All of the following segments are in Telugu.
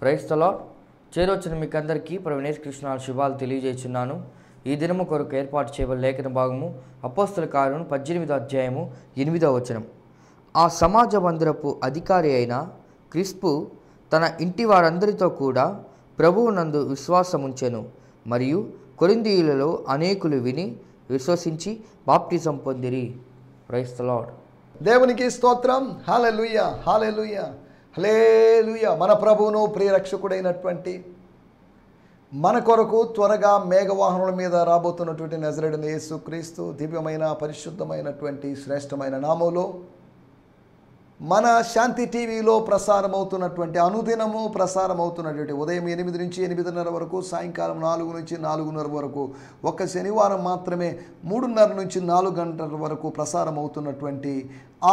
Praise the lord. చేరొచ్చిన మీకు అందరికీ ప్రవీణేష్ కృష్ణ శుభాలు తెలియజేస్తున్నాను. ఈ దినము కొరకు ఏర్పాటు చేయబడిన లేఖన భాగము అపోస్తల కార్యము 18వ అధ్యాయము 8వ వచనం. ఆ సమాజ మందిరపు అధికారి అయిన క్రిస్పు తన ఇంటి వారందరితో కూడా ప్రభువునందు విశ్వాసముంచెను. మరియు కొరింథీయులలో అనేకులు విని విశ్వసించి బాప్టిజం పొందిరి. Praise the lord. దేవునికి స్తోత్రం. హల్లెలూయా, హల్లెలూయా, హల్లెలూయా. మన ప్రభువును ప్రియరక్షకుడైనటువంటి మన కొరకు త్వరగా మేఘవాహనుల మీద రాబోతున్నటువంటి నజరేయుడైన యేసుక్రీస్తు దివ్యమైన పరిశుద్ధమైనటువంటి శ్రేష్టమైన నామములో మన శాంతి టీవీలో ప్రసారమవుతున్నటువంటి అనుదినము ప్రసారమవుతున్నటువంటి ఉదయం 8 నుంచి 8:30 వరకు, సాయంకాలం 4 నుంచి 4:30 వరకు, ఒక్క శనివారం మాత్రమే 3:30 నుంచి 4 గంటల వరకు ప్రసారమవుతున్నటువంటి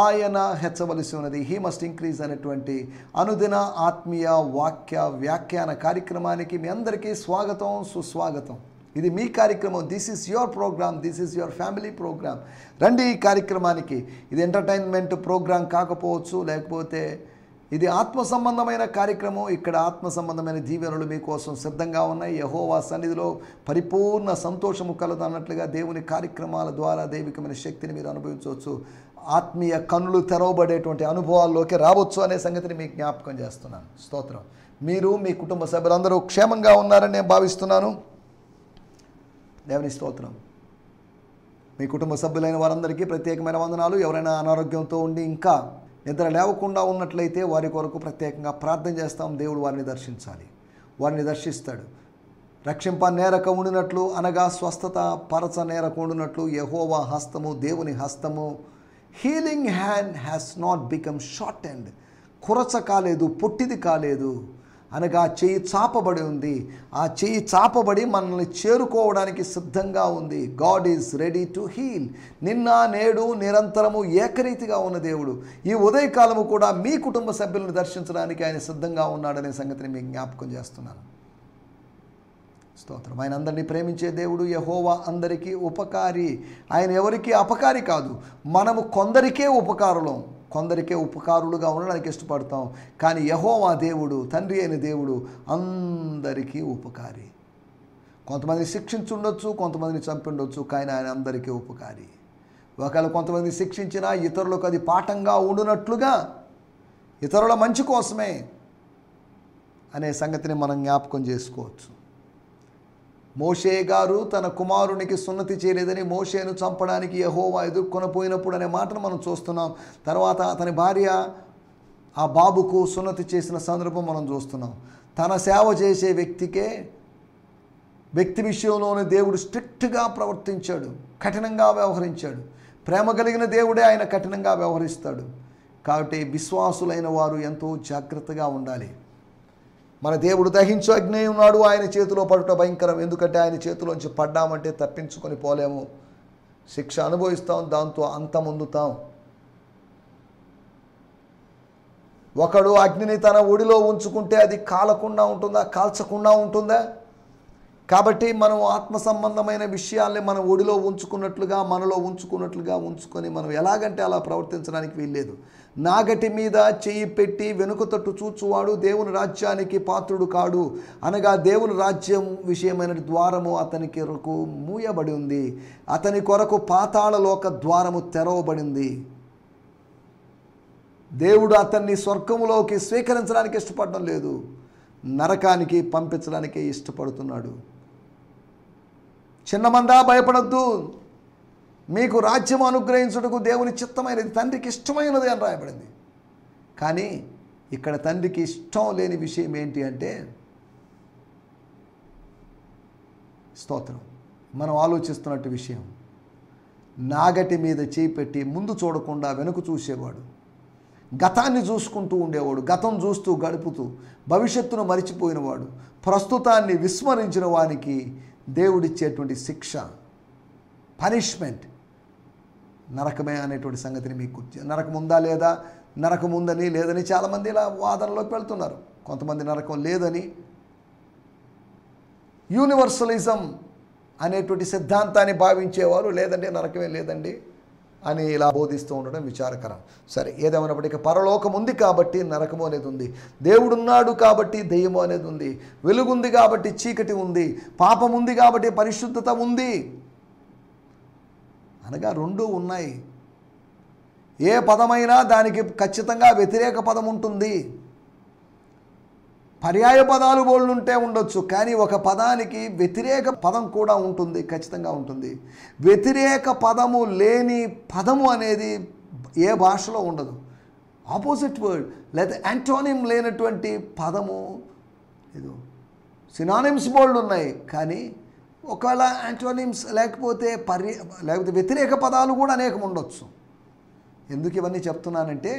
ఆయన హెచ్చవలసి ఉన్నది, హీ మస్ట్ ఇంక్రీజ్ అనేటువంటి అనుదిన ఆత్మీయ వాక్య వ్యాఖ్యాన కార్యక్రమానికి మీ అందరికీ స్వాగతం, సుస్వాగతం. ఇది మీ కార్యక్రమం. This is your program, this is your family program. రండి ఈ కార్యక్రమానికి. ఇది ఎంటర్టైన్మెంట్ ప్రోగ్రాం కాకపోవచ్చు, లేకపోతే ఇది ఆత్మ సంబంధమైన కార్యక్రమం. ఇక్కడ ఆత్మ సంబంధమైన దీవెనలు మీకోసం సిద్ధంగా ఉన్నాయి. యెహోవా సన్నిధిలో పరిపూర్ణ సంతోషము కలదు అన్నట్లుగా దేవుని కార్యక్రమాల ద్వారా దైవికమైన శక్తిని మీరు అనుభవించవచ్చు. ఆత్మీయ కన్నులు తెరవబడేటువంటి అనుభవాల్లోకి రావచ్చు అనే సంగతిని మీకు జ్ఞాపకం చేస్తున్నాను. స్తోత్రం. మీరు మీ కుటుంబ సభ్యులందరూ క్షేమంగా ఉన్నారని నేను భావిస్తున్నాను. దేవుని స్తోత్రం. మీ కుటుంబ సభ్యులైన వారందరికీ ప్రత్యేకమైన వందనాలు. ఎవరైనా అనారోగ్యంతో ఉండి ఇంకా నిద్ర లేవకుండా ఉన్నట్లయితే వారి కొరకు ప్రత్యేకంగా ప్రార్థన చేస్తాం. దేవుడు వారిని దర్శించాలి, వారిని దర్శిస్తాడు. రక్షింప నేరక ఉండినట్లు, అనగా స్వస్థత పరచ నేరక ఉండినట్లు యెహోవా హస్తము, దేవుని హస్తము, healing hand has not become short end, కురచ కాలేదు, పొట్టిది కాలేదు, అనగా చెయ్యి చాపబడి ఉంది. ఆ చెయ్యి చాపబడి మనల్ని చేరుకోవడానికి సిద్ధంగా ఉంది. God is ready to heal. నిన్న నేడు నిరంతరము ఏకరీతిగా ఉన్న దేవుడు ఈ ఉదయకాలము కూడా మీ కుటుంబ సభ్యులను దర్శించడానికి ఆయన సిద్ధంగా ఉన్నాడనే సంగతిని మీకు జ్ఞాపకం చేస్తున్నాను. స్తోత్రం. ఆయన అందరినీ ప్రేమించే దేవుడు. యెహోవా అందరికీ ఉపకారి. ఆయన ఎవరికి అపకారి కాదు. మనము కొందరికే ఉపకారులం, కొందరికే ఉపకారులుగా ఉండడానికి ఇష్టపడతాం. కానీ యెహోవా దేవుడు, తండ్రి అయిన దేవుడు అందరికీ ఉపకారి. కొంతమందిని శిక్షించుండొచ్చు, కొంతమందిని చంపిండొచ్చు, కానీ ఆయన అందరికీ ఉపకారి. ఒకవేళ కొంతమందిని శిక్షించినా ఇతరులకు అది పాఠంగా ఉండునట్లుగా, ఇతరుల మంచి కోసమే అనే సంగతిని మనం జ్ఞాపకం చేసుకోవచ్చు. మోషే గారు తన కుమారునికి సున్నతి చేయలేదని మోషేను చంపడానికి యెహోవా ఎదుర్కొనపోయినప్పుడు అనే మాటను మనం చూస్తున్నాం. తర్వాత అతని భార్య ఆ బాబుకు సున్నతి చేసిన సందర్భం మనం చూస్తున్నాం. తన సేవ చేసే వ్యక్తి విషయంలోనే దేవుడు స్ట్రిక్ట్గా ప్రవర్తించాడు, కఠినంగా వ్యవహరించాడు. ప్రేమ కలిగిన దేవుడే ఆయన కఠినంగా వ్యవహరిస్తాడు. కాబట్టి విశ్వాసులైన వారు ఎంతో జాగ్రత్తగా ఉండాలి. మన దేవుడు దహించు అగ్ని ఉన్నాడు. ఆయన చేతిలో పడుట భయంకరం. ఎందుకంటే ఆయన చేతిలోంచి పడ్డామంటే తప్పించుకొని పోలేము, శిక్ష అనుభవిస్తాం, దాంతో అంతమొందుతాం. ఒకడు అగ్నిని తన ఒడిలో ఉంచుకుంటే అది కాలకుండా ఉంటుందా, కాల్చకుండా ఉంటుందా? కాబట్టి మనం ఆత్మ సంబంధమైన విషయాల్ని మన ఒడిలో ఉంచుకున్నట్లుగా, మనలో ఉంచుకొని మనం ఎలాగంటే అలా ప్రవర్తించడానికి వీల్లేదు. నాగటి మీద చెయ్యి పెట్టి వెనుక తట్టు చూచువాడు దేవుని రాజ్యానికి పాత్రుడు కాడు, అనగా దేవుని రాజ్యం విషయమైన ద్వారము అతనికి కొరకు మూయబడి ఉంది. అతని కొరకు పాతాళలోక ద్వారము తెరవబడింది. దేవుడు అతన్ని స్వర్గములోకి స్వీకరించడానికి ఇష్టపడడం లేదు, నరకానికి పంపించడానికే ఇష్టపడుతున్నాడు. చిన్నమందా భయపడద్దు, మీకు రాజ్యం అనుగ్రహించుటకు దేవుని చిత్తమైనది, తండ్రికి ఇష్టమైనది అని రాయబడింది. కానీ ఇక్కడ తండ్రికి ఇష్టం లేని విషయం ఏంటి అంటే, స్తోత్రం, మనం ఆలోచిస్తున్నట్టు విషయం, నాగటి మీద చేయి పెట్టి ముందు చూడకుండా వెనుక చూసేవాడు, గతాన్ని చూసుకుంటూ ఉండేవాడు, గతం చూస్తూ గడుపుతూ భవిష్యత్తును మరిచిపోయినవాడు, ప్రస్తుతాన్ని విస్మరించిన వానికి దేవుడిచ్చేటువంటి శిక్ష, పనిష్మెంట్ నరకమే అనేటువంటి సంగతిని మీకు నరకం ఉందా లేదా, నరకం ఉందని లేదని చాలామంది ఇలా వాదనలోకి వెళ్తున్నారు. కొంతమంది నరకం లేదని, యూనివర్సలిజం అనేటువంటి సిద్ధాంతాన్ని భావించేవారు లేదండి నరకమే లేదండి అని ఇలా బోధిస్తూ ఉండడం విచారకరం. సరే, ఏదేమైనప్పటికీ పరలోకం ఉంది కాబట్టి నరకము అనేది ఉంది, దేవుడున్నాడు కాబట్టి దెయ్యము అనేది ఉంది, వెలుగుంది కాబట్టి చీకటి ఉంది, పాపం ఉంది కాబట్టి పరిశుద్ధత ఉంది అనగా రెండూ ఉన్నాయి. ఏ పదమైనా దానికి ఖచ్చితంగా వ్యతిరేక పదం ఉంటుంది. పర్యాయ పదాలు బోళ్ళుంటే ఉండొచ్చు, కానీ ఒక పదానికి వ్యతిరేక పదం కూడా ఉంటుంది, ఖచ్చితంగా ఉంటుంది. వ్యతిరేక పదము లేని పదము అనేది ఏ భాషలో ఉండదు. ఆపోజిట్ వర్డ్ లేదా యాంటోనిమ్ లేనటువంటి పదము లేదు. సినానిమ్స్ బోల్డ్ ఉన్నాయి, కానీ ఒకవేళ యాంటోనిమ్స్ లేకపోతే వ్యతిరేక పదాలు కూడా అనేకం ఉండొచ్చు. ఎందుకు ఇవన్నీ చెప్తున్నానంటే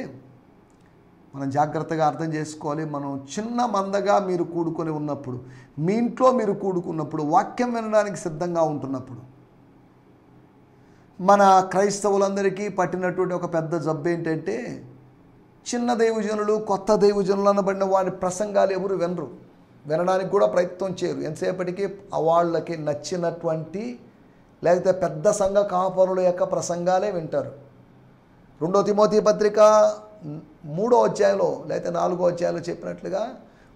మనం జాగ్రత్తగా అర్థం చేసుకోవాలి. మనం చిన్న మందగా మీరు కూడుకొని ఉన్నప్పుడు, మీ ఇంట్లో మీరు కూడుకున్నప్పుడు, వాక్యం వినడానికి సిద్ధంగా ఉంటున్నప్పుడు, మన క్రైస్తవులందరికీ పట్టినటువంటి ఒక పెద్ద జబ్బు ఏంటంటే చిన్న దైవజనులు, కొత్త దైవజనులు అనబడిన వారి ప్రసంగాలు ఎవరు వినడానికి కూడా ప్రయత్నం చేయరు. ఎంతసేపటికి వాళ్ళకి నచ్చినటువంటి లేకపోతే పెద్ద సంఘ కాపరుల యొక్క ప్రసంగాలే వింటారు. 2 తిమోతి పత్రిక 3వ అధ్యాయంలో లేకపోతే 4వ అధ్యాయంలో చెప్పినట్లుగా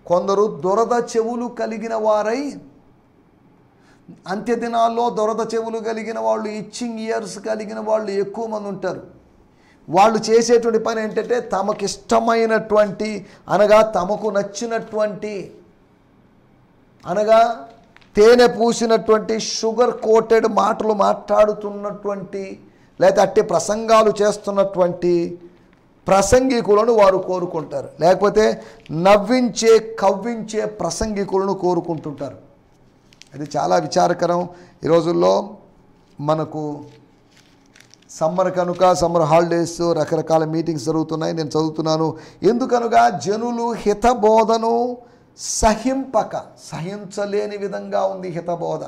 కొందరు దురద చెవులు కలిగిన వారై, అంత్యదినాల్లో దురద చెవులు కలిగిన వాళ్ళు, ఇచ్చింగ్ ఇయర్స్ కలిగిన వాళ్ళు ఎక్కువ మంది ఉంటారు. వాళ్ళు చేసేటువంటి పని ఏంటంటే తమకిష్టమైనటువంటి అనగా తమకు నచ్చినటువంటి అనగా తేనె పూసినటువంటి షుగర్ కోటెడ్ మాటలు మాట్లాడుతున్నటువంటి లేకపోతే అట్టి ప్రసంగాలు చేస్తున్నటువంటి ప్రసంగికులను వారు కోరుకుంటారు, లేకపోతే నవ్వించే కవ్వించే ప్రసంగికులను కోరుకుంటుంటారు. అది చాలా విచారకరం. ఈ రోజుల్లో మనకు సమ్మర్ కనుక, సమ్మర్ హాలిడేస్, రకరకాల మీటింగ్స్ జరుగుతున్నాయి. నేను చదువుతున్నాను. ఎందుకనగా జనులు హితబోధను సహించలేని విధంగా ఉంది హితబోధ.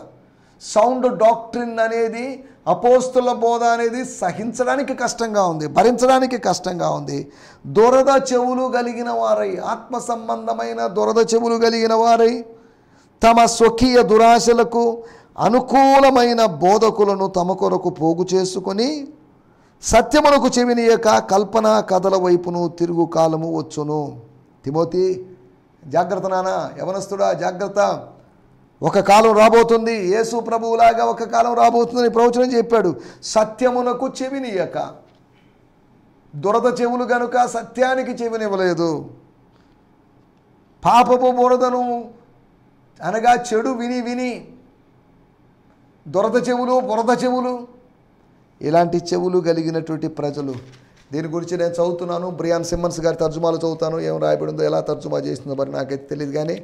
సౌండ్ డాక్ట్రిన్ అనేది, అపోస్తుల బోధ అనేది సహించడానికి కష్టంగా ఉంది, భరించడానికి కష్టంగా ఉంది. దురద చెవులు కలిగిన వారై, ఆత్మ సంబంధమైన దురద చెవులు కలిగిన వారై తమ స్వకీయ దురాశలకు అనుకూలమైన బోధకులను తమ కొరకు పోగు చేసుకొని సత్యమునకు చెవినీయక కల్పనా కథల వైపును తిరుగు కాలము వచ్చును. తిమోతి జాగ్రత్త నానా, యవనస్తుడా జాగ్రత్త, ఒక కాలం రాబోతుంది, యేసు ప్రభువులాగా ఒక కాలం రాబోతుందని ప్రవచనం చెప్పాడు. సత్యమునకు చెవినీయక, దురద చెవులు గనుక సత్యానికి చెవినివ్వలేదు, పాపపు బురదను అనగా చెడు విని దురద చెవులు, బురద చెవులు, ఇలాంటి చెవులు కలిగినటువంటి ప్రజలు. దీని గురించి నేను చదువుతున్నాను, బ్రియాన్ సిమ్మన్స్ గారి తర్జుమాలు చదువుతాను. ఏం రాయబడిందో, ఎలా తర్జుమా చేసిందో మరి నాకైతే తెలియదు, కానీ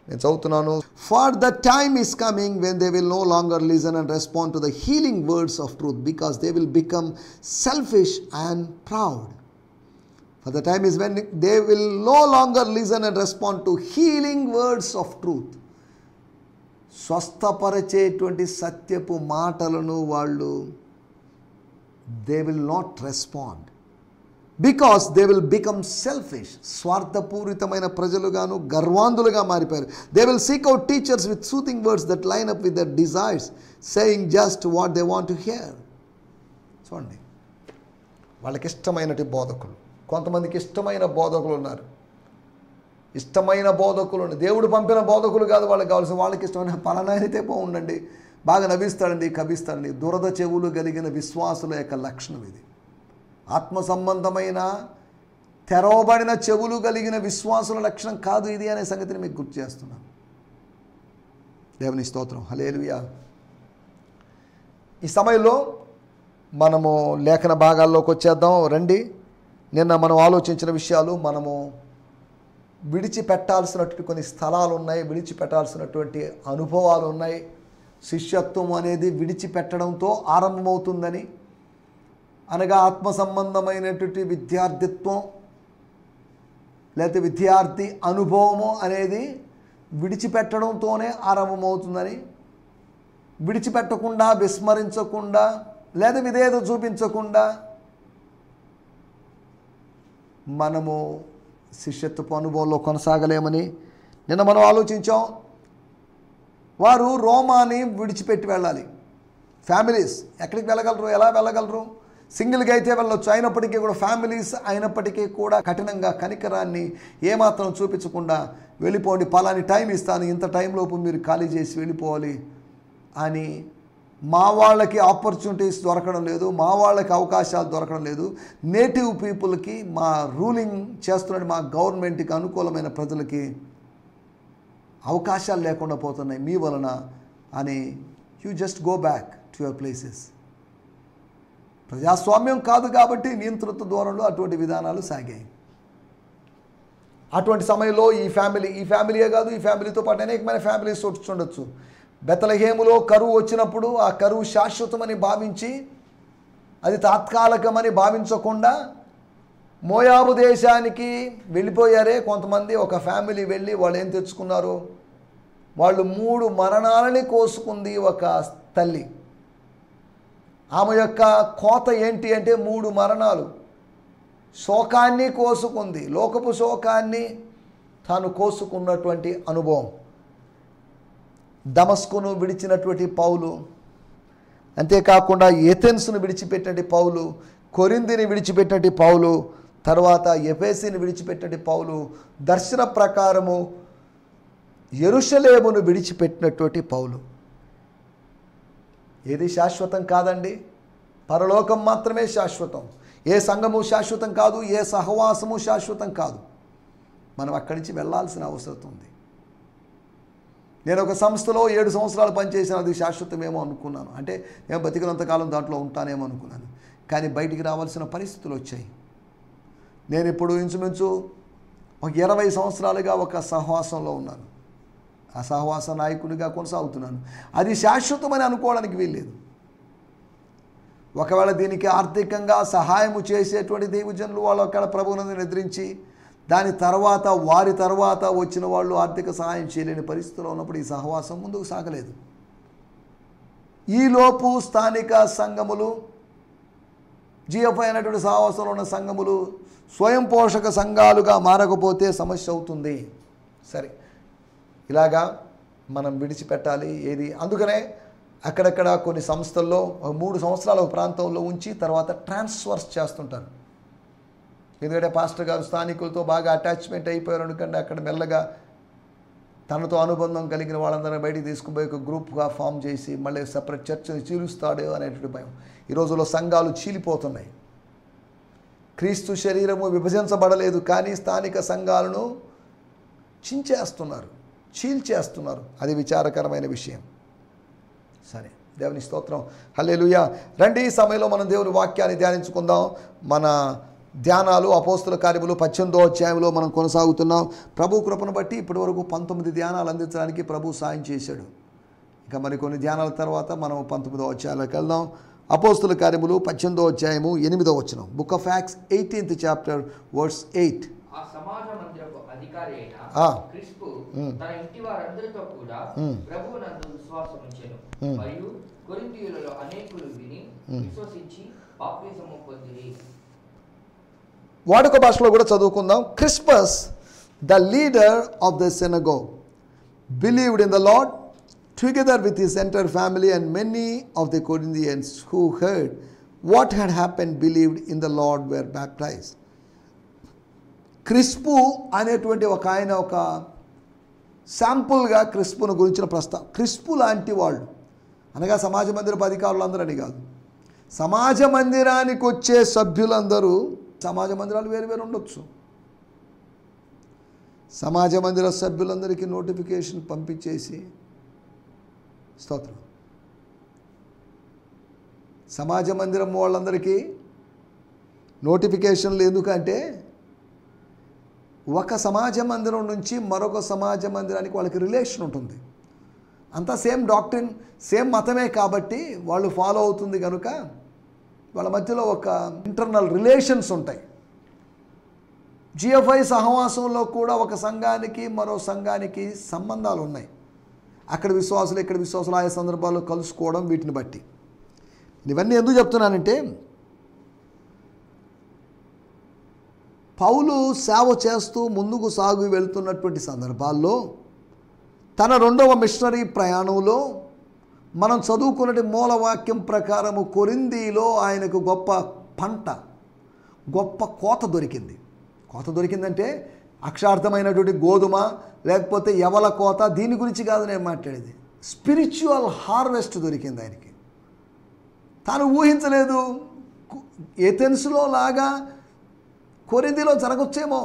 నేను చదువుతున్నాను. For the time is coming when they will know longer listen and respond to the healing words of truth because they will become selfish and proud. For the time is when they will no longer listen and respond to healing words of truth. స్వస్థపరిచేటువంటి సత్యపు మాటలను వాళ్ళు they will not respond because they will become selfish. స్వార్థపూరితమైన ప్రజలుగాను గర్వాంధులుగా మారిపోయారు. They will seek out teachers with soothing words that line up with their desires, saying just what they want to hear. చూడండి, వాళ్ళకి ఇష్టమైనటి బోధకులు, కొంతమందికి ఇష్టమైన బోధకులు ఉన్నారు. ఇష్టమైన బోధకులు, దేవుడు పంపిన బోధకులు కాదు వాళ్ళకి కావాల్సిన, వాళ్ళకి ఇష్టమైన పలానా అయితే బాగుండండి, బాగా నవ్విస్తాడండి, కవిస్తాడండి. దురద చెవులు కలిగిన విశ్వాసుల యొక్క లక్షణం ఇది. ఆత్మ సంబంధమైన తెరవబడిన చెవులు కలిగిన విశ్వాసుల లక్షణం కాదు ఇది అనే సంగతిని మీకు గుర్తు చేస్తున్నాను. దేవుని స్తోత్రం, హల్లెలూయా. ఈ సమయంలో మనము లేఖన భాగాల్లోకి వచ్చేద్దాం రండి. నిన్న మనం ఆలోచించిన విషయాలు, మనము విడిచిపెట్టాల్సినటువంటి కొన్ని స్థలాలు ఉన్నాయి, విడిచిపెట్టాల్సినటువంటి అనుభవాలు ఉన్నాయి. శిష్యత్వం అనేది విడిచిపెట్టడంతో ఆరంభమవుతుందని, అనగా ఆత్మ సంబంధమైనటువంటి విద్యార్థిత్వం లేకపోతే విద్యార్థి అనుభవము అనేది విడిచిపెట్టడంతోనే ఆరంభమవుతుందని, విడిచిపెట్టకుండా, విస్మరించకుండా లేదా విధేయత చూపించకుండా మనము శిష్యత్వపు అనుభవంలో కొనసాగలేమని నిన్న మనం ఆలోచించాం. వారు రోమాని విడిచిపెట్టి వెళ్ళాలి. ఫ్యామిలీస్ ఎక్కడికి వెళ్ళగలరు, ఎలా వెళ్ళగలరు? సింగిల్గా అయితే వెళ్ళొచ్చు. అయినప్పటికీ కూడా ఫ్యామిలీస్ అయినప్పటికీ కూడా కఠినంగా కనికరాన్ని ఏమాత్రం చూపించకుండా వెళ్ళిపోండి, పలాని టైం ఇస్తాను, ఇంత టైంలోపు మీరు ఖాళీ చేసి వెళ్ళిపోవాలి అని మా వాళ్ళకి ఆపర్చునిటీస్ దొరకడం లేదు, మా వాళ్ళకి అవకాశాలు దొరకడం లేదు. నేటివ్ పీపుల్కి, మా రూలింగ్ చేస్తున్న మా గవర్నమెంట్కి అనుకూలమైన ప్రజలకి అవకాశాలు లేకుండా పోతున్నాయి మీ వలన అని you just go back to your places. ప్రజాస్వామ్యం కాదు కాబట్టి నియంత్రిత ధోరణిలో అటువంటి విధానాలు సాగాయి. అటువంటి సమయంలో ఈ ఫ్యామిలీయే కాదు, ఈ ఫ్యామిలీతో పాటు అనేకమైన ఫ్యామిలీస్ ఉండొచ్చు. బెత్లెహేములో కరువు వచ్చినప్పుడు ఆ కరువు శాశ్వతమని భావించి, అది తాత్కాలికమని భావించకుండా మోయాబు దేశానికి వెళ్ళిపోయారే కొంతమంది. ఒక ఫ్యామిలీ వెళ్ళి వాళ్ళు ఏం తెచ్చుకున్నారు, వాళ్ళు 3 మరణాలని కోసుకుంది ఒక తల్లి. ఆమె యొక్క కోత ఏంటి అంటే 3 మరణాలు, శోకాన్ని కోసుకుంది, లోకపు శోకాన్ని తాను కోసుకున్నటువంటి అనుభవం. దమస్కును విడిచినటువంటి పౌలు, అంతేకాకుండా ఏథెన్స్ను విడిచిపెట్టినటువంటి పౌలు, కొరింథీని విడిచిపెట్టినటువంటి పౌలు, తర్వాత ఎఫెసీని విడిచిపెట్టినటువంటి పౌలు, దర్శన ప్రకారము యెరూషలేమును విడిచిపెట్టినటువంటి పౌలు. ఏది శాశ్వతం కాదండి, పరలోకం మాత్రమే శాశ్వతం. ఏ సంఘము శాశ్వతం కాదు, ఏ సహవాసము శాశ్వతం కాదు. మనం అక్కడి నుంచి వెళ్ళాల్సిన అవసరం ఉంది. నేను ఒక సంస్థలో 7 సంవత్సరాలు పనిచేసిన, అది శాశ్వతమేమో అనుకున్నాను, అంటే నేను బతికినంతకాలం దాంట్లో ఉంటానేమో అనుకున్నాను. కానీ బయటికి రావాల్సిన పరిస్థితులు వచ్చాయి. నేను ఇప్పుడు ఇంచుమించు ఒక 20 సంవత్సరాలుగా ఒక సహవాసంలో ఉన్నాను. ఆ సహవాస నాయకునిగా కొనసాగుతున్నాను. అది శాశ్వతమని అనుకోవడానికి వీల్లేదు. ఒకవేళ దీనికి ఆర్థికంగా సహాయము చేసేటువంటి దైవజనులు వాళ్ళు ఒకవేళ ప్రభువును నిద్రించి, దాని తర్వాత వారి తర్వాత వచ్చిన వాళ్ళు ఆర్థిక సహాయం చేయలేని పరిస్థితిలో ఉన్నప్పుడు ఈ సహవాసం ముందుకు సాగలేదు. ఈలోపు స్థానిక సంఘములు, జిఎఫ్ఐ అనేటువంటి సహవాసంలో ఉన్న సంఘములు స్వయం పోషక సంఘాలుగా మారకపోతే సమస్య అవుతుంది. సరే, ఇలాగా మనం విడిచిపెట్టాలి ఏది. అందుకనే అక్కడక్కడ కొన్ని సంస్థల్లో 3 సంవత్సరాల ఒక ప్రాంతంలో ఉంచి తర్వాత ట్రాన్స్ఫర్స్ చేస్తుంటారు. ఎందుకంటే పాస్టర్ గారు స్థానికులతో బాగా అటాచ్మెంట్ అయిపోయారు అనుకంటే అక్కడ మెల్లగా తనతో అనుబంధం కలిగిన వాళ్ళందరినీ బయటికి తీసుకుపోయి ఒక గ్రూప్గా ఫామ్ చేసి మళ్ళీ సపరేట్ చర్చని చీలుస్తాడు అనేటువంటి భయం. ఈ రోజుల్లో సంఘాలు చీలిపోతున్నాయి. క్రీస్తు శరీరము విభజించబడలేదు, కానీ స్థానిక సంఘాలను చీల్చేస్తున్నారు. అది విచారకరమైన విషయం. సరే, దేవుని స్తోత్రం, హల్లెలూయా. రండి, ఈ సమయంలో మనం దేవుని వాక్యాన్ని ధ్యానించుకుందాం. మన ధ్యానాలు అపోస్తుల కార్యములు 18వ అధ్యాయంలో మనం కొనసాగుతున్నాం. ప్రభు కృపను బట్టి ఇప్పటి వరకు 19 ధ్యానాలు అందించడానికి ప్రభు సాయం చేశాడు. ఇంకా మరికొన్ని ధ్యానాల తర్వాత మనం 19వ అధ్యాయంలోకి వెళ్దాం. అపోస్తుల కార్యములు 18వ అధ్యాయము 8వ వచనం. Book of Acts 18th chapter verse 8. ఆ సమాజ మందిరపు అధికారి అయిన క్రిస్పు తన ఇంటి వారందరితో కూడా ప్రభువునందు విశ్వాసం ఉంచెను. మరియు కొరింథీయులలో అనేకులు విని విశ్వసించి బాప్తిసము పొందిరి. వాడుక భాషలో కూడా చదువుకుందాం. Crispus, the leader of the synagogue, believed in the Lord together with his entire family, and many of the Corinthians who heard what had happened believed in the Lord were baptized. క్రిస్పు అనేటువంటి ఒక ఆయన ఒక శాంపుల్గా క్రిస్పును గురించిన ప్రస్తావన. క్రిస్పు లాంటి వాళ్ళు అనగా సమాజ మందిరపు అధికారులు అందరూ అని కాదు, సమాజ మందిరానికి వచ్చే సభ్యులందరూ. సమాజ మందిరాలు వేరు వేరు ఉండొచ్చు. సమాజ మందిర సభ్యులందరికీ నోటిఫికేషన్ పంపించేసి, స్తోత్రం, సమాజ మందిరం వాళ్ళందరికీ నోటిఫికేషన్లు ఎందుకంటే ఒక సమాజ మందిరం నుంచి మరొక సమాజ మందిరానికి వాళ్ళకి రిలేషన్ ఉంటుంది. అంతా సేమ్ డాక్ట్రిన్, సేమ్ మతమే కాబట్టి వాళ్ళు ఫాలో అవుతుంది కనుక వాళ్ళ మధ్యలో ఒక ఇంటర్నల్ రిలేషన్స్ ఉంటాయి. జిఎఫ్ఐ సహవాసంలో కూడా ఒక సంఘానికి మరో సంఘానికి సంబంధాలు ఉన్నాయి. అక్కడ విశ్వాసులు ఇక్కడ విశ్వాసులు ఆయా సందర్భాల్లో కలుసుకోవడం, వీటిని బట్టి. ఇవన్నీ ఎందుకు చెప్తున్నానంటే, పౌలు సేవ చేస్తూ ముందుకు సాగు వెళ్తున్నటువంటి సందర్భాల్లో తన 2వ మిషనరీ ప్రయాణంలో మనం చదువుకున్నటి మూలవాక్యం ప్రకారము కొరింథీలో ఆయనకు గొప్ప పంట, గొప్ప కోత దొరికింది. కోత దొరికిందంటే అక్షార్థమైనటువంటి గోధుమ లేకపోతే ఎవల కోత, దీని గురించి కాదు నేను మాట్లాడేది. స్పిరిచువల్ హార్వెస్ట్ దొరికింది ఆయనకి. తాను ఊహించలేదు ఏథెన్స్లో లాగా కొరింథీలో జరగొచ్చేమో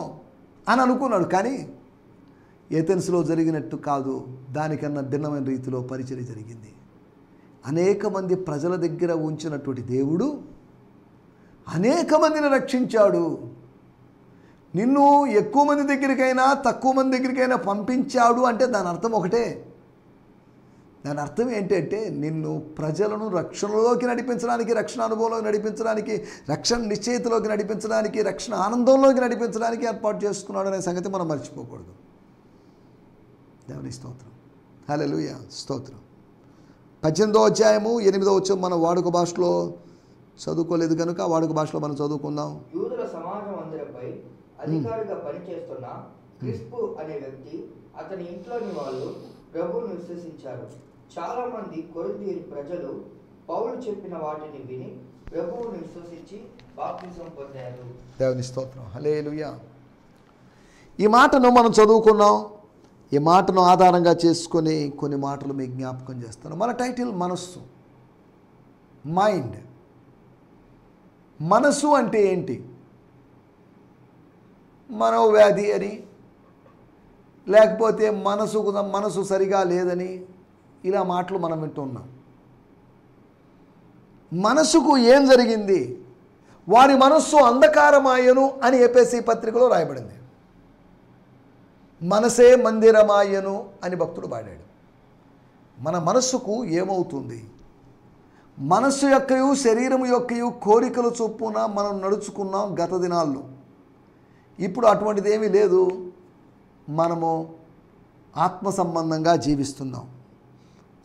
అని అనుకున్నాడు. కానీ ఏథెన్స్లో జరిగినట్టు కాదు, దానికన్నా భిన్నమైన రీతిలో పరిచర్య జరిగింది. అనేక మంది ప్రజల దగ్గర ఉంచినటువంటి దేవుడు అనేక మందిని రక్షించాడు. నిన్ను ఎక్కువ మంది దగ్గరికైనా తక్కువ మంది దగ్గరికైనా పంపించాడు అంటే దాని అర్థం ఒకటే. దాని అర్థం ఏంటంటే నిన్ను ప్రజలను రక్షణలోకి నడిపించడానికి, రక్షణ అనుభవంలోకి నడిపించడానికి, రక్షణ నిశ్చయితలోకి నడిపించడానికి, రక్షణ ఆనందంలోకి నడిపించడానికి ఏర్పాటు చేసుకున్నాడు అనే సంగతి మనం మర్చిపోకూడదు. దేవుని స్తోత్రం, హల్లెలూయా, స్తోత్రం. 18వ అధ్యాయము 8వ వచనం మన వాడుక భాషలో చదువుకోలేదు కనుక వాడుక భాషలో మనం చదువుకుందాం. యూదుల సమాజ మందిరపై అధికారిగా పనిచేస్తున్న క్రిస్పు అనే వ్యక్తి, అతని ఇంట్లోని వాళ్ళు ప్రభువును విశ్వసించారు. చాలా మంది కొరింథీ ప్రజలు పౌలు చెప్పిన వాటిని విని ప్రభువును విశ్వసించి బాప్తిసం పొందారు. దేవుని స్తోత్రం, హల్లెలూయా. ఈ మాటను మనం చదువుకున్నాం. ఈ మాటను ఆధారంగా చేసుకొని కొన్ని మాటలు మీకు జ్ఞాపకం చేస్తాను. మన టైటిల్ మనస్సు, మైండ్. మనసు అంటే ఏంటి? మనోవ్యాధి అని, లేకపోతే మనసు సరిగా లేదని, ఇలా మాటలు మనం వింటున్నాం. మనసుకు ఏం జరిగింది? వారి మనస్సు అంధకారమాయను అని ఎఫెసీ పత్రికలో రాయబడింది. మనసే మందిరమాయను అని భక్తుడు పాడాడు. మన మనస్సుకు ఏమవుతుంది? మనస్సు యొక్కయు శరీరం యొక్కయు కోరికలు చొప్పున మనం నడుచుకున్నాం గత దినాల్లో. ఇప్పుడు అటువంటిది ఏమీ లేదు. మనము ఆత్మ సంబంధంగా జీవిస్తున్నాం.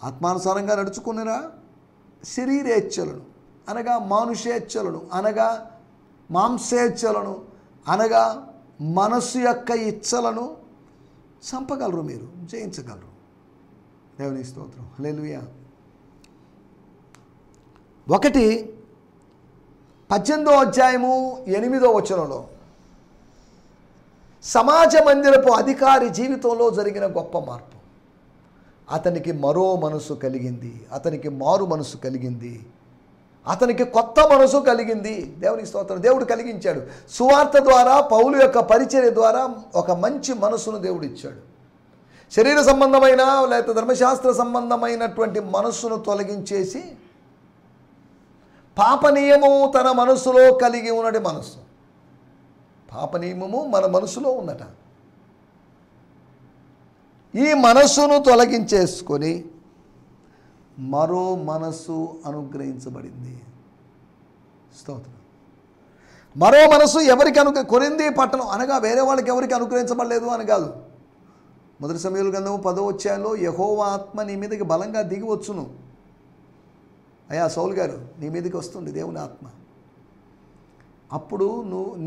ఆత్మానుసారంగా నడుచుకునేరా శరీరేచ్ఛలను అనగా మానుషేచ్ఛలను అనగా మాంసేచ్ఛలను అనగా మనస్సు యొక్క ఇచ్చలను చంపగలరు, మీరు జయించగలరు. దేవుని స్తోత్రం, హల్లెలూయా. 18వ అధ్యాయము 8వ వచనంలో సమాజ మందిరపు అధికారి జీవితంలో జరిగిన గొప్ప మార్పు. అతనికి మరో మనసు కలిగింది, అతనికి మారు మనసు కలిగింది, అతనికి కొత్త మనసు కలిగింది. దేవునికి స్తోత్రం. దేవుడు కలిగించాడు. సువార్త ద్వారా, పౌలు యొక్క పరిచర్య ద్వారా ఒక మంచి మనసును దేవుడు ఇచ్చాడు. శరీర సంబంధమైన లేకపోతే ధర్మశాస్త్ర సంబంధమైనటువంటి మనస్సును తొలగించేసి పాప నియమము తన మనసులో కలిగి ఉన్నటి మనస్సు. పాప నియమము మన మనసులో ఉన్నట. ఈ మనస్సును తొలగించేసుకొని మరో మనస్సు అనుగ్రహించబడింది. స్తోత్రం. మరో మనస్సు ఎవరికి కొరింథీ పట్టణం అనగా వేరే వాళ్ళకి ఎవరికి అనుగ్రహించబడలేదు అని కాదు. మొదటి సమూయేలు గ్రంథము 10వ అధ్యాయంలో యెహోవా ఆత్మ నీ మీదకి బలంగా దిగి వచ్చును. అయ్యా సౌలు గారు, నీ మీదకి వస్తుంది దేవుని ఆత్మ. అప్పుడు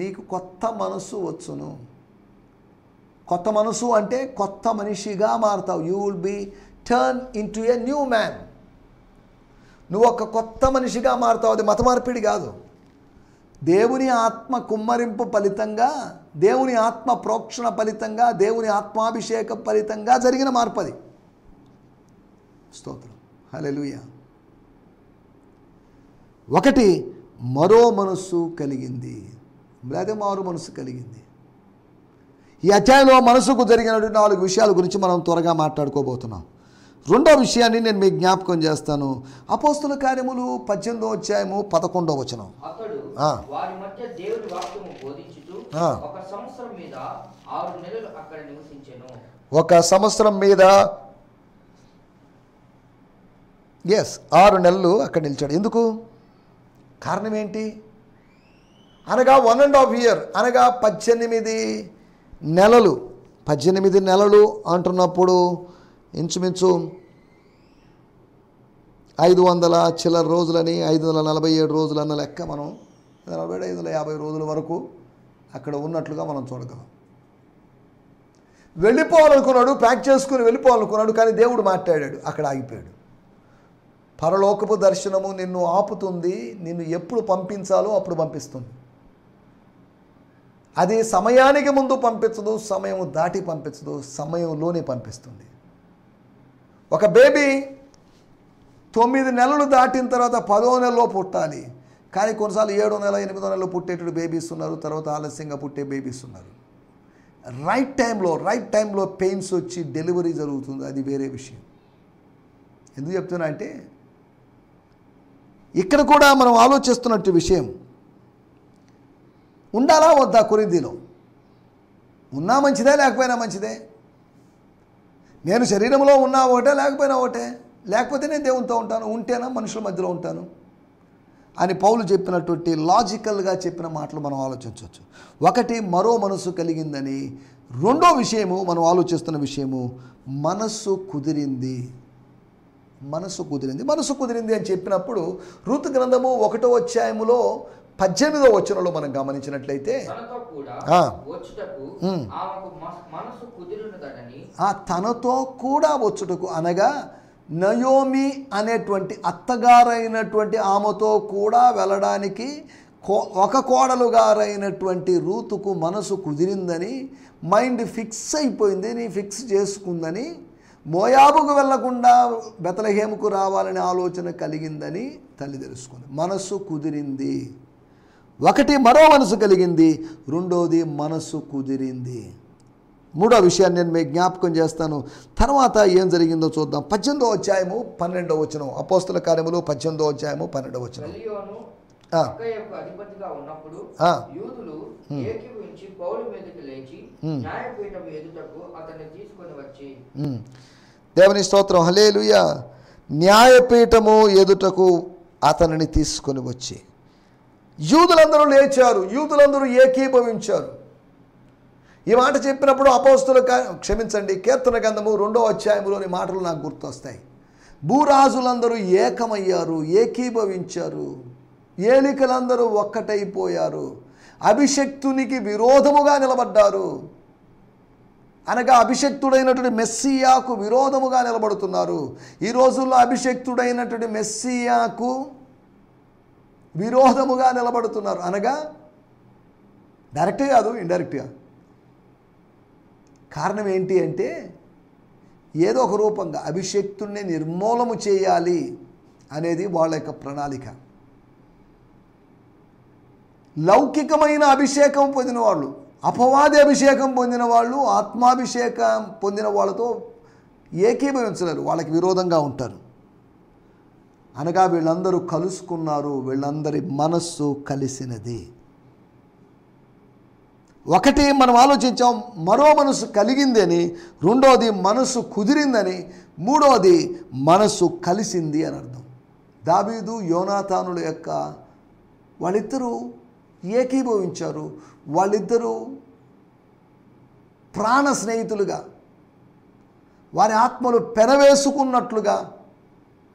నీకు కొత్త మనస్సు వచ్చును. కొత్త మనసు అంటే కొత్త మనిషిగా మారుతావు. You will be turn into a new man. నువ్వు ఒక కొత్త మనిషిగా మారుతావు. అది మత మార్పిడి కాదు. దేవుని ఆత్మ కుమ్మరింపు ఫలితంగా, దేవుని ఆత్మ ప్రోక్షణ ఫలితంగా, దేవుని ఆత్మాభిషేక ఫలితంగా జరిగిన మార్పు అది. స్తోత్రం, హల్లెలూయా. 1 మరో మనస్సు కలిగింది, లేదా మారు మనస్సు కలిగింది. ఈ అధ్యాయంలో మనసుకు జరిగిన 4 విషయాల గురించి మనం త్వరగా మాట్లాడుకోబోతున్నాం. 2వ విషయాన్ని నేను మీకు జ్ఞాపకం చేస్తాను. అపోస్తుల కార్యములు 18వ అధ్యాయము 11వ వచనం. అతడు వారి మధ్య దేవుని వాక్యము బోధించుచు ఒక సంవత్సరం మీద 6 నెలలు అక్కడ నివసించెను. ఒక సంవత్సరం మీద 6 నెలలు అక్కడ నిలిచాడు. ఎందుకు? కారణం ఏంటి? అనగా 1.5 year అనగా 18 నెలలు. 18 నెలలు అంటున్నప్పుడు ఇంచుమించు 500 చిల్లర రోజులని, 547 రోజులన్న లెక్క. మనం 550 రోజుల వరకు అక్కడ ఉన్నట్లుగా మనం చూడగలం. వెళ్ళిపోవాలనుకున్నాడు, ప్యాక్ చేసుకుని వెళ్ళిపోవాలనుకున్నాడు, కానీ దేవుడు మాట్లాడాడు, అక్కడ ఆగిపోయాడు. పరలోకపు దర్శనము నిన్ను ఆపుతుంది. నిన్ను ఎప్పుడు పంపించాలో అప్పుడు పంపిస్తుంది. అది సమయానికి ముందు పంపించదు, సమయం దాటి పంపించదు, సమయంలోనే పంపిస్తుంది. ఒక బేబీ 9 నెలలు దాటిన తర్వాత 10వ నెలలో పుట్టాలి. కానీ కొన్నిసార్లు 7వ నెల 8వ నెలలో పుట్టేటువంటి బేబీస్ ఉన్నారు, తర్వాత ఆలస్యంగా పుట్టే బేబీస్ ఉన్నారు. రైట్ టైంలో పెయిన్స్ వచ్చి డెలివరీ జరుగుతుంది, అది వేరే విషయం. ఎందుకు చెప్తున్నా అంటే ఇక్కడ కూడా మనం ఆలోచిస్తున్నట్టు విషయం, ఉండాలా వద్దా కొరింథీలో? ఉన్నా మంచిదే, లేకపోయినా మంచిదే. నేను శరీరంలో ఉన్నా ఒకటే, లేకపోయినా ఒకటే. లేకపోతే నేను దేవునితో ఉంటాను, ఉంటేనా మనుషుల మధ్యలో ఉంటాను అని పౌలు చెప్పినటువంటి లాజికల్గా చెప్పిన మాటలు మనం ఆలోచించవచ్చు. ఒకటి, మరో మనసు కలిగిందని. రెండో విషయము మనం ఆలోచిస్తున్న విషయము, మనస్సు కుదిరింది. మనసు కుదిరింది అని చెప్పినప్పుడు రూతు గ్రంథము 1వ అధ్యాయములో 18వ వచనంలో మనం గమనించినట్లయితే తనతో కూడా వచ్చుటకు అనగా నయోమి అనేటువంటి అత్తగారైనటువంటి ఆమెతో కూడా వెళ్ళడానికి ఒక కోడలుగారైనటువంటి రూతుకు మనసు కుదిరిందని, మైండ్ ఫిక్స్ అయిపోయింది, నీ ఫిక్స్ చేసుకుందని, మోయాబుకు వెళ్లకుండా బెత్లెహేముకు రావాలనే ఆలోచన కలిగిందని తల్లి తెలుసుకుంది. మనసు కుదిరింది. ఒకటి, మరో మనసు కలిగింది. రెండోది, మనసు కుదిరింది. మూడో విషయాన్ని నేను మీకు జ్ఞాపకం చేస్తాను. తర్వాత ఏం జరిగిందో చూద్దాం. 18వ అధ్యాయము 12వ వచనం. అపోస్తల కార్యములు 18వ అధ్యాయము 12వ వచనం. దేవుని స్తోత్రం, హల్లెలూయా. న్యాయపీఠము ఎదుటకు అతనిని తీసుకొని వచ్చి యూదులందరూ లేచారు, యూదులందరూ ఏకీభవించారు. ఈ మాట చెప్పినప్పుడు కీర్తన గ్రంథము 2వ అధ్యాయంలోని మాటలు నాకు గుర్తొస్తాయి. భూరాజులందరూ ఏకమయ్యారు, ఏకీభవించారు, ఏలికలందరూ ఒక్కటైపోయారు, అభిషక్తునికి విరోధముగా నిలబడ్డారు. అనగా అభిషక్తుడైనటువంటి మెస్సియాకు విరోధముగా నిలబడుతున్నారు. ఈ రోజుల్లో అభిషక్తుడైనటువంటి మెస్సియాకు విరోధముగా నిలబడుతున్నారు. అనగా డైరెక్ట్గా కాదు, ఇండైరెక్ట్గా. కారణం ఏంటి అంటే ఏదో ఒక రూపంగా అభిషక్తుడిని నిర్మూలము చేయాలి అనేది వాళ్ళ యొక్క ప్రణాళిక. లౌకికమైన అభిషేకం పొందిన వాళ్ళు, అపవాది అభిషేకం పొందిన వాళ్ళు, ఆత్మాభిషేకం పొందిన వాళ్ళతో ఏకీభవించలేరు, వాళ్ళకి విరోధంగా ఉంటారు. అనగా వీళ్ళందరూ కలుసుకున్నారు, వీళ్ళందరి మనస్సు కలిసినది. ఒకటి మనం ఆలోచించాం, మరో మనసు కలిగిందని. రెండోది మనసు కుదిరిందని. మూడోది మనసు కలిసింది అని అర్థం. దావీదు యోనాతానుల యొక్క వాళ్ళిద్దరూ ఏకీభవించారు. వాళ్ళిద్దరూ ప్రాణ స్నేహితులుగా, వారి ఆత్మలు పెనవేసుకున్నట్లుగా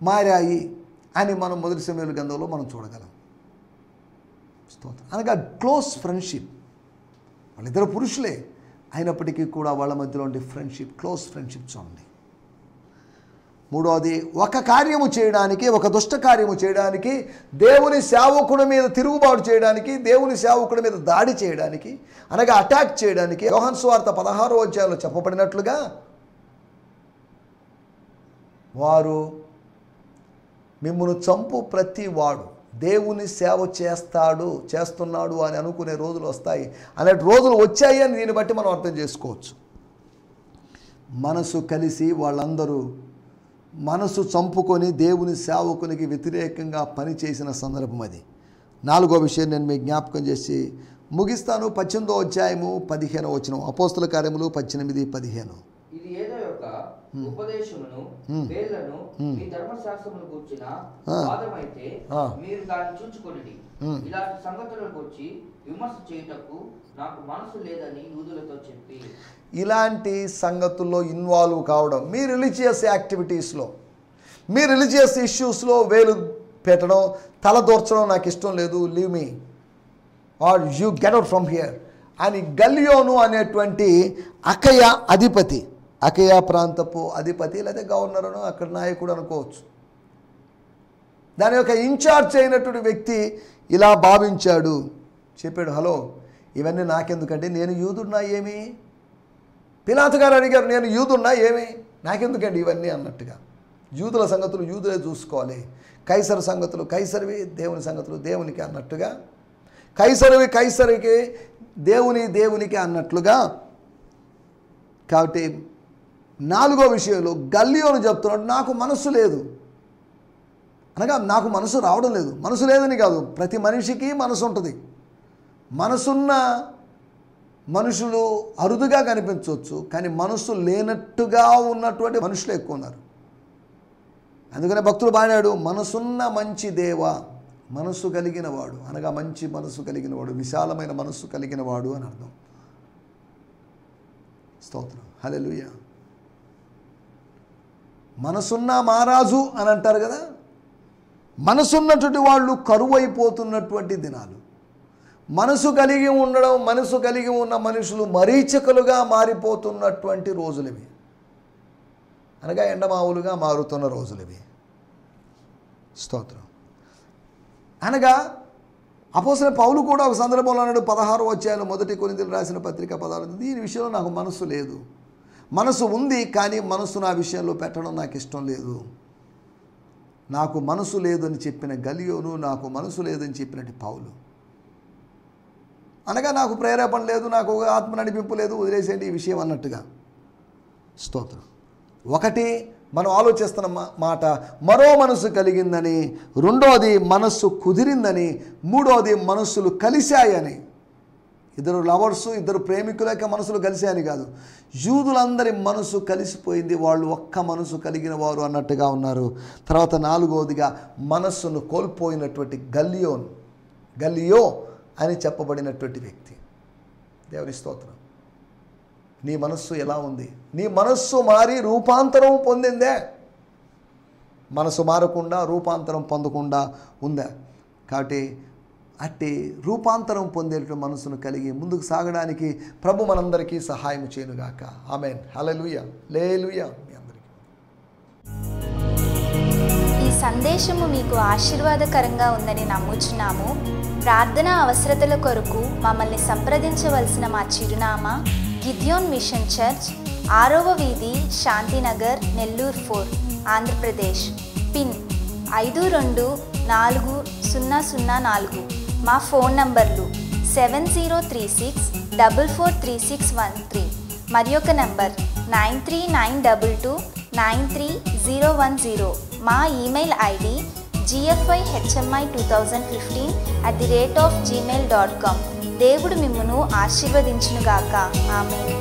మారాయి అని మనం మొదటి సమూయేలు గ్రంథంలో మనం చూడగలం. అనగా క్లోజ్ ఫ్రెండ్షిప్. వాళ్ళిద్దరు పురుషులే అయినప్పటికీ కూడా వాళ్ళ మధ్యలో ఉండే ఫ్రెండ్షిప్, క్లోజ్ ఫ్రెండ్షిప్ చూడండి. మూడోది, ఒక కార్యము చేయడానికి, ఒక దుష్ట కార్యము చేయడానికి, దేవుని సేవకుడి మీద తిరుగుబాటు చేయడానికి, దేవుని సేవకుడి మీద దాడి చేయడానికి, అనగా అటాక్ చేయడానికి యోహాను సువార్త 16వ అధ్యాయంలో చెప్పబడినట్లుగా వారు మిమ్మును చంపు ప్రతి వాడు దేవుని సేవ చేస్తున్నాడు అని అనుకునే రోజులు వస్తాయి. అలాంటి రోజులు వచ్చాయి అని దీన్ని బట్టి మనం అర్థం చేసుకోవచ్చు. మనసు కలిసి వాళ్ళందరూ మనసు చంపుకొని దేవుని సేవకునికి వ్యతిరేకంగా పనిచేసిన సందర్భం అది. నాలుగో విషయం నేను మీకు జ్ఞాపకం చేసి ముగిస్తాను. 18వ అధ్యాయము 15వ వచనం. అపోస్తల కార్యములు 18:15. ఇది ఏదో యొక్క ఉపదేశమును వేళ్ళను మీ ధర్మశాస్త్రమును గూర్చిన వాదమైతే మీరు దాన్ని చూచుకొనిడి. ఇలాంటి సంగతులను గురించి విమర్శ చేయుటకు నాకు మనసు లేదని యూదులతో చెప్పి, ఇలాంటి సంగతుల్లో ఇన్వాల్వ్ కావడం, మీ రిలీజియస్ యాక్టివిటీస్లో, మీ రిలీజియస్ ఇష్యూస్లో వేలు పెట్టడం, తలదూర్చడం నాకు ఇష్టం లేదు, leave me or you get out from here అని గల్లియోను అనేటువంటి అకయ ప్రాంతపు అధిపతి లేదా గవర్నర్ను అక్కడ నాయకుడు అనుకోవచ్చు. దాని యొక్క ఇన్ఛార్జ్ అయినటువంటి వ్యక్తి ఇలా భావించాడు, చెప్పాడు, హలో ఇవన్నీ నాకెందుకంటే నేను యూదున్నా ఏమి? పిలాతు గారు అడిగారు, నేను యూదున్నా ఏమి, నాకెందుకండి ఇవన్నీ అన్నట్టుగా. యూదుల సంగతులు యూదులే చూసుకోవాలి, కైసరు సంగతులు కైసరివి, దేవుని సంగతులు దేవునికి అన్నట్టుగా, కైసరివి కైసరికి, దేవునికి అన్నట్లుగా. కాబట్టి 4వ విషయంలో గల్లియోను చెప్తున్నాడు, నాకు మనసు లేదు. అనగా నాకు మనసు రావడం లేదు. మనసు లేదని కాదు, ప్రతి మనిషికి మనసు ఉంటుంది. మనసున్న మనుషులు అరుదుగా కనిపించవచ్చు, కానీ మనసు లేనట్టుగా ఉన్నటువంటి మనుషులు ఎక్కువ ఉన్నారు. అందుకనే భక్తుడు పాడాడు, మనసున్న మంచి దేవ, మనసు కలిగిన వాడు, అనగా మంచి మనసు కలిగిన వాడు, విశాలమైన మనస్సు కలిగిన వాడు అని అర్థం. స్తోత్రం, హల్లెలూయా. మనసున్న మహారాజు అని అంటారు కదా. మనసున్నటువంటి వాళ్ళు కరువైపోతున్నటువంటి దినాలు. మనసు కలిగి ఉండడం, మనసు కలిగి ఉన్న మనుషులు మరీచికలుగా మారిపోతున్నటువంటి రోజులవి, అనగా ఎండమావులుగా మారుతున్న రోజులవి. స్తోత్రం. అనగా అపోస్తలుడైన పౌలు కూడా ఒక సందర్భంలో అన్నాడు, 16వ అధ్యాయంలో 1 కొరింథీయులకు రాసిన పత్రిక 16, దీని విషయంలో నాకు మనసు లేదు. మనసు ఉంది, కానీ మనసు నా విషయంలో పెట్టడం నాకు ఇష్టం లేదు. నాకు మనసు లేదని చెప్పిన గల్లియోను, నాకు మనసు లేదని చెప్పినట్టు పౌలు. అనగా నాకు ప్రేరేపణ లేదు, నాకు ఆత్మ నడిపింపు లేదు, వదిలేసేయండి ఈ విషయం అన్నట్టుగా. స్తోత్రం. ఒకటి మనం ఆలోచిస్తున్న మాట మరో మనసు కలిగిందని, రెండోది మనస్సు కుదిరిందని, మూడోది మనస్సులు కలిశాయని. ఇద్దరు లవర్సు, ఇద్దరు ప్రేమికులక మనసులు కలిశాయని కాదు, యూదులందరి మనసు కలిసిపోయింది, వాళ్ళు ఒక్క మనసు కలిగిన వారు అన్నట్టుగా ఉన్నారు. తర్వాత 4వదిగా మనస్సును కోల్పోయినటువంటి గల్లియో అని చెప్పబడినటువంటి వ్యక్తి. దేవుని స్తోత్రం. నీ మనస్సు ఎలా ఉంది? నీ మనస్సు మారి రూపాంతరం పొందిందే? మనసు మారకుండా రూపాంతరం పొందకుండా ఉందా? కాబట్టి అట్టి రూపాంతరం పొందేటువంటి మనసును కలిగి ముందుకు సాగడానికి ప్రభు మనందరికీ సహాయం చేయనుగాక. ఆమేన్. హల్లెలూయా, హల్లెలూయా. మీ అందరికీ ఈ సందేశము మీకు ఆశీర్వాదకరంగా ఉందని నమ్ముచున్నాము. ప్రార్థన అవసరతల కొరకు మమ్మల్ని సంప్రదించవలసిన మా చిరునామా గిద్యోన్ మిషన్ చర్చ్, 6వ వీధి, శాంతినగర్, నెల్లూరు 4, ఆంధ్రప్రదేశ్. పిన్ 524004. మా ఫోన్ నంబర్లు 7036443613 మరి ఒక నంబర్ 9392293010. మా ఈమెయిల్ ఐడి gfihmi2015@gmail.com. దేవుడు మిమ్మును ఆశీర్వదించునుగాక. ఆమేన్.